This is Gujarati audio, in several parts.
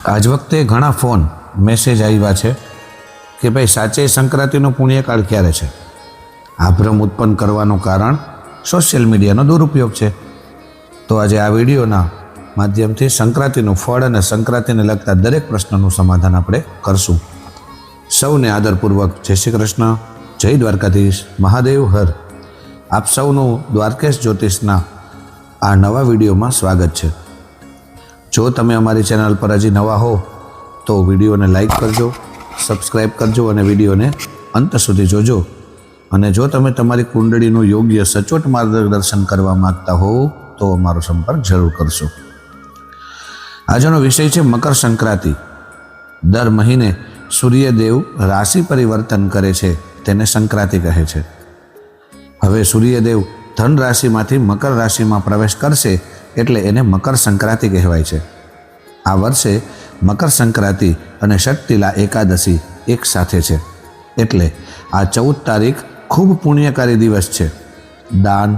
આજ વખતે ઘણા ફોન મેસેજ આવ્યા છે કે ભાઈ સાચે સંક્રાંતિનો પુણ્યકાળ ક્યારે છે. આ ભ્રમ ઉત્પન્ન કરવાનું કારણ સોશિયલ મીડિયાનો દુરુપયોગ છે. તો આજે આ વિડીયોના માધ્યમથી સંક્રાંતિનું ફળ અને સંક્રાંતિને લગતા દરેક પ્રશ્નનું સમાધાન આપણે કરશું. સૌને આદરપૂર્વક જય શ્રી કૃષ્ણ, જય દ્વારકાધીશ, મહાદેવ હર. આપ સૌનું દ્વારકેશ જ્યોતિષના આ નવા વિડીયોમાં સ્વાગત છે. જો તમે અમારી ચેનલ પર હજી નવા હો તો વિડીયોને લાઈક કરજો, સબસ્ક્રાઈબ કરજો અને વિડીયોને અંત સુધી જોજો. અને જો તમે તમારી કુંડળીનું યોગ્ય સચોટ માર્ગદર્શન કરવા માગતા હો તો અમારો સંપર્ક જરૂર કરશો. આજનો વિષય છે મકર સંક્રાંતિ. દર મહિને સૂર્યદેવ રાશિ પરિવર્તન કરે છે, તેને સંક્રાંતિ કહે છે. હવે સૂર્યદેવ ધન રાશિમાંથી મકર રાશિમાં પ્રવેશ કરશે એટલે એને મકર સંક્રાંતિ કહેવાય છે. આ વર્ષે મકર સંક્રાંતિ અને ષટતિલા એકાદશી એક સાથે છે, એટલે આ 14 તારીખ ખૂબ પુણ્યકારી દિવસ છે. દાન,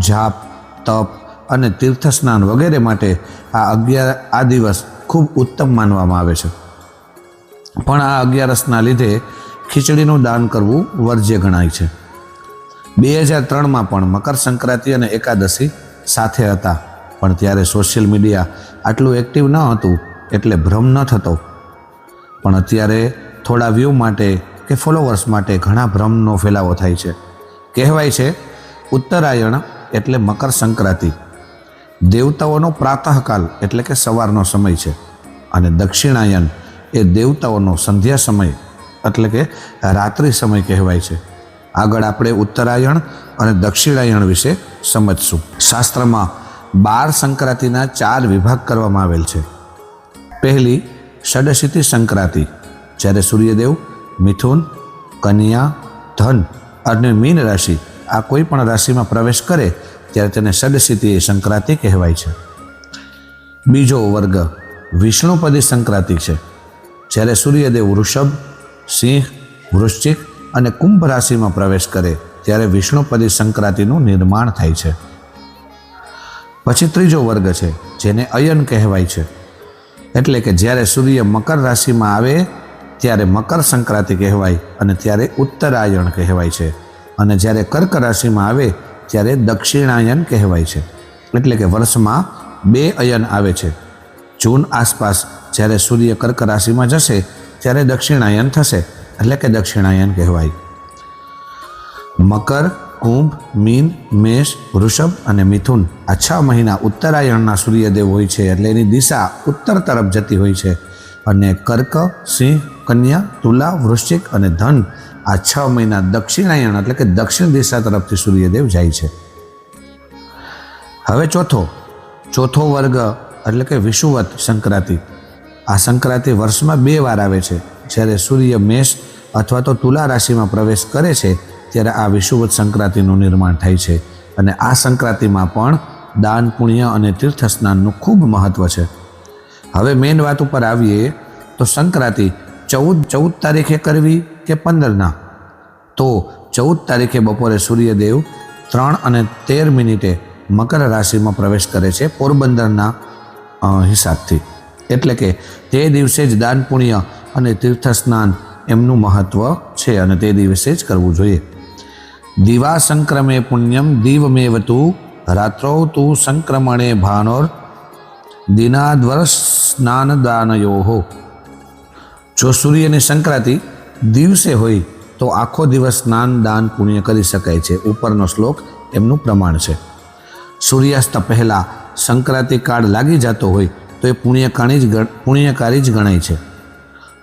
જાપ, તપ અને તીર્થ સ્નાન વગેરે માટે આ દિવસ ખૂબ ઉત્તમ માનવામાં આવે છે. પણ આ 11સના લીધે ખીચડીનું દાન કરવું વર્જ્ય ગણાય છે. 2003માં પણ મકર સંક્રાંતિ અને એકાદશી સાથે હતા, પણ ત્યારે સોશિયલ મીડિયા આટલું એક્ટિવ ન હતું એટલે ભ્રમ ન થતો. પણ અત્યારે થોડા વ્યૂ માટે કે ફોલોવર્સ માટે ઘણા ભ્રમનો ફેલાવો થાય છે. કહેવાય છે ઉત્તરાયણ એટલે મકર સંક્રાંતિ, દેવતાઓનો પ્રાતઃકાલ એટલે કે સવારનો સમય છે, અને દક્ષિણાયન એ દેવતાઓનો સંધ્યા સમય એટલે કે રાત્રિ સમય કહેવાય છે. આગળ આપણે ઉત્તરાયણ અને દક્ષિણાયણ વિશે સમજશું. શાસ્ત્રમાં 12 સંક્રાંતિના 4 વિભાગ કરવામાં આવેલ છે. પહેલી ષડશીતિ સંક્રાંતિ, જ્યારે સૂર્યદેવ મિથુન, કન્યા, ધન અને મીન રાશિ આ કોઈ પણ રાશિમાં પ્રવેશ કરે ત્યારે તેને ષડશીતિ સંક્રાંતિ કહેવાય છે. બીજો વર્ગ વિષ્ણુપદી સંક્રાંતિ છે, જ્યારે સૂર્યદેવ વૃષભ, સિંહ, વૃશ્ચિક અને કુંભ રાશિમાં પ્રવેશ કરે ત્યારે વિષ્ણુપદી સંક્રાંતિનું નિર્માણ થાય છે. પછી ત્રીજો વર્ગ છે જેને અયન કહેવાય છે, એટલે કે જ્યારે સૂર્ય મકર રાશિમાં આવે ત્યારે મકર સંક્રાંતિ કહેવાય અને ત્યારે ઉત્તરાયણ કહેવાય છે, અને જ્યારે કર્ક રાશિમાં આવે ત્યારે દક્ષિણાયન કહેવાય છે. એટલે કે વર્ષમાં 2 અયન આવે છે. જૂન આસપાસ જ્યારે સૂર્ય કર્ક રાશિમાં જશે ત્યારે દક્ષિણાયન થશે, એટલે કે દક્ષિણાયન કહેવાય. મકર, કુંભ, મીન, મેષ, વૃષભ અને મિથુન આ 6 મહિના ઉત્તરાયણના સૂર્યદેવ હોય છે, એટલે એની દિશા ઉત્તર તરફ જતી હોય છે. અને કર્ક, સિંહ, કન્યા, તુલા, વૃશ્ચિક અને ધન આ 6 મહિના દક્ષિણાયણ એટલે કે દક્ષિણ દિશા તરફથી સૂર્યદેવ જાય છે. હવે ચોથો વર્ગ એટલે કે વિષુવત સંક્રાંતિ. આ સંક્રાંતિ વર્ષમાં 2 વાર આવે છે. જ્યારે સૂર્ય મેષ અથવા તો તુલા રાશિમાં પ્રવેશ કરે છે ત્યારે આ વિષુવત સંક્રાંતિનું નિર્માણ થાય છે. અને આ સંક્રાંતિમાં પણ દાન, પુણ્ય અને તીર્થ સ્નાનનું ખૂબ મહત્વ છે. હવે મેઇન વાત ઉપર આવીએ તો સંક્રાંતિ 14 તારીખે કરવી કે 15ના? તો 14 તારીખે બપોરે સૂર્યદેવ 3:13 મકર રાશિમાં પ્રવેશ કરે છે પોરબંદરના હિસાબથી. એટલે કે તે દિવસે જ દાન, પુણ્ય અને તીર્થ સ્નાન એમનું મહત્વ છે અને તે દિવસે જ કરવું જોઈએ. દિવા સંક્રમે પુણ્યમ દીવમેવતુ રાત્રૌ તુ સંક્રમણે ભાનોર દિનાદ્વર સ્નાન દાનયોહો. જો સૂર્યની સંક્રાંતિ દિવસે હોય તો આખો દિવસ સ્નાન, દાન, પુણ્ય કરી શકાય છે. ઉપરનો શ્લોક એમનું પ્રમાણ છે. સૂર્યાસ્ત પહેલાં સંક્રાંતિ કાળ લાગી જતો હોય તો એ પુણ્યકારી જ ગણાય છે.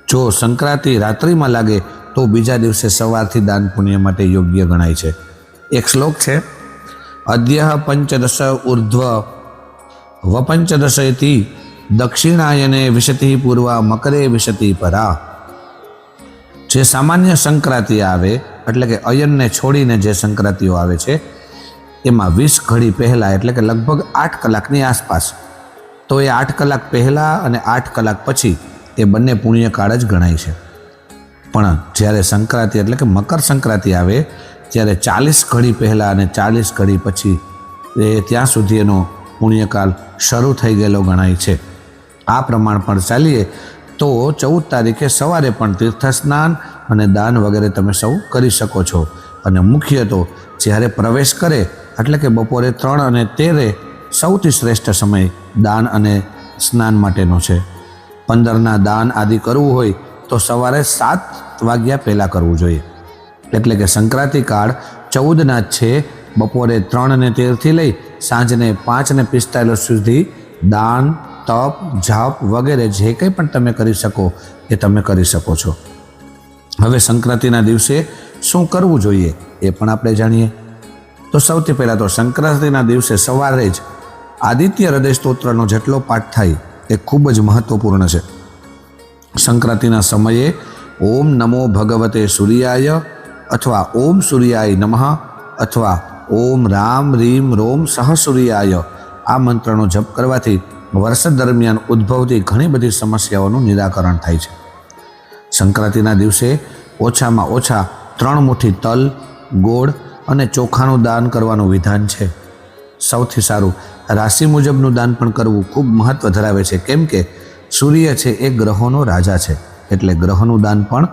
જો સંક્રાંતિ રાત્રિમાં લાગે તો બીજા દિવસે સવારથી દાન પુણ્ય માટે યોગ્ય ગણાય છે. એક શ્લોક છે, અદ્ય પંચદશ ઉર્ધ્વ વપંચદશેતિ દક્ષિણાયને વિશતિ પૂર્વા મકરે વિશતિ પરા. જે સામાન્ય સંક્રાંતિ આવે એટલે કે અયનને છોડીને જે સંક્રાંતિઓ આવે છે એમાં 20 ઘડી પહેલાં એટલે કે લગભગ 8 કલાકની આસપાસ, તો એ 8 કલાક પહેલાં અને 8 કલાક પછી એ બંને પુણ્યકાળ જ ગણાય છે. પણ જ્યારે સંક્રાંતિ એટલે કે મકર સંક્રાંતિ આવે ત્યારે 40 ઘડી પહેલાં અને 40 ઘડી પછી એ ત્યાં સુધી એનો પુણ્યકાળ શરૂ થઈ ગયેલો ગણાય છે. આ પ્રમાણ પણ ચાલીએ તો 14 તારીખે સવારે પણ તીર્થ સ્નાન અને દાન વગેરે તમે સૌ કરી શકો છો. અને મુખ્ય તો જ્યારે પ્રવેશ કરે એટલે કે બપોરે 3 અને 13 સૌથી શ્રેષ્ઠ સમય દાન અને સ્નાન માટેનો છે. 15ના દાન આદિ કરવું હોય તો સવારે 7 વાગ્યા પહેલાં કરવું જોઈએ. એટલે કે સંક્રાંતિ કાળ 14ના જ છે. બપોરે 3 અને 13થી લઈ સાંજને 5 અને 45 સુધી દાન, તપ, જાપ વગેરે જે કંઈ પણ તમે કરી શકો એ તમે કરી શકો છો. હવે સંક્રાંતિના દિવસે શું કરવું જોઈએ એ પણ આપણે જાણીએ. તો સૌથી પહેલાં તો સંક્રાંતિના દિવસે સવારે જ આદિત્ય હૃદય સ્તોત્રનો જેટલો પાઠ થાય એ ખૂબ જ મહત્વપૂર્ણ છે. સંક્રાંતિના સમયે ઓમ નમો ભગવતે સૂર્યાય અથવા ઓમ સૂર્યાય નમઃ અથવા ઓમ રામ રીમ રોમ સહ સૂર્યાય આ મંત્રનો જપ કરવાથી વર્ષ દરમિયાન ઉદ્ભવતી ઘણી બધી સમસ્યાઓનું નિરાકરણ થાય છે. સંક્રાંતિના દિવસે ઓછામાં ઓછા 3 મુઠ્ઠી તલ, ગોળ અને ચોખાનું દાન કરવાનું વિધાન છે. સૌથી સારું રાશિ મુજબનું દાન પણ કરવું ખૂબ મહત્વ ધરાવે છે, કેમ કે સૂર્ય છે એ ગ્રહોનો રાજા છે, એટલે ગ્રહોનું દાન પણ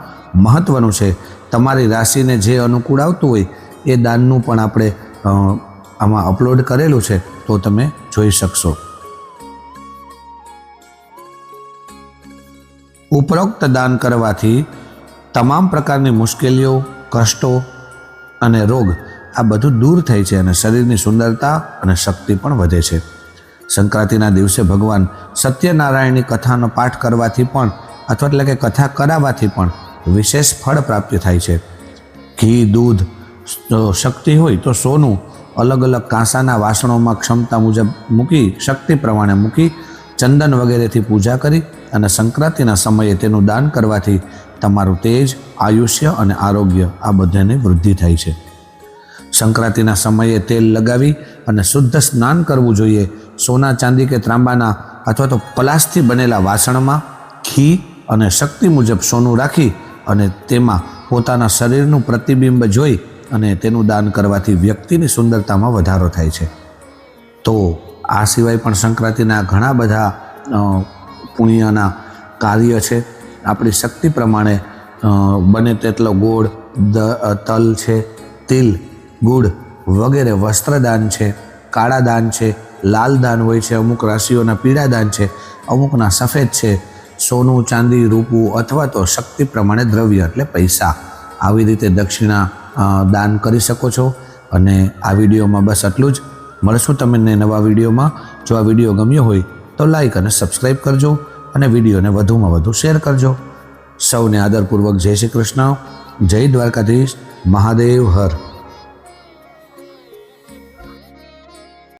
મહત્વનું છે. તમારી રાશિને જે અનુકૂળ આવતું હોય એ દાનનું પણ આપણે આમાં અપલોડ કરેલું છે, તો તમે જોઈ શકશો. ઉપરોક્ત દાન કરવાથી તમામ પ્રકારની મુશ્કેલીઓ, કષ્ટો અને રોગ આ બધું દૂર થાય છે અને શરીરની સુંદરતા અને શક્તિ પણ વધે છે. સંક્રાંતિના દિવસે ભગવાન સત્યનારાયણની કથાનો પાઠ કરવાથી પણ અથવા એટલે કે કથા કરાવવાથી પણ વિશેષ ફળ પ્રાપ્તિ થાય છે. ઘી, દૂધ, શક્તિ હોય તો સોનું અલગ અલગ કાંસાના વાસણોમાં ક્ષમતા મુજબ મૂકી, શક્તિ પ્રમાણે મૂકી, ચંદન વગેરેથી પૂજા કરી અને સંક્રાંતિના સમયે તેનું દાન કરવાથી તમારું તેજ, આયુષ્ય અને આરોગ્ય આ બધાની વૃદ્ધિ થાય છે. સંક્રાંતિના સમયે તેલ લગાવી અને શુદ્ધ સ્નાન કરવું જોઈએ. સોના, ચાંદી કે ત્રાંબાના અથવા તો પલાસથી બનેલા વાસણમાં ઘી અને શક્તિ મુજબ સોનું રાખી અને તેમાં પોતાના શરીરનું પ્રતિબિંબ જોઈ અને તેનું દાન કરવાથી વ્યક્તિની સુંદરતામાં વધારો થાય છે. તો આ સિવાય પણ સંક્રાંતિના ઘણા બધા પુણ્યના કાર્ય છે. આપણી શક્તિ પ્રમાણે બને તેટલો ગોળ, તલ છે, તિલ, ગુડ વગેરે, વસ્ત્રદાન છે, કાળા દાન છે, લાલ દાન હોય છે, અમુક રાશિઓના પીળા દાન છે, અમુકના સફેદ છે, સોનું, ચાંદી, રૂપું અથવા તો શક્તિ પ્રમાણે દ્રવ્ય એટલે પૈસા, આવી રીતે દક્ષિણા દાન કરી શકો છો. અને આ વિડીયોમાં બસ આટલું જ. મળશું તમને નવા વિડીયોમાં. જો આ વિડીયો ગમ્યો હોય તો લાઈક અને સબસ્ક્રાઈબ કરજો અને વિડીયોને વધુમાં વધુ શેર કરજો. સૌને આદરપૂર્વક જય શ્રી કૃષ્ણ. જય દ્વારકાધીશ. મહાદેવ હર.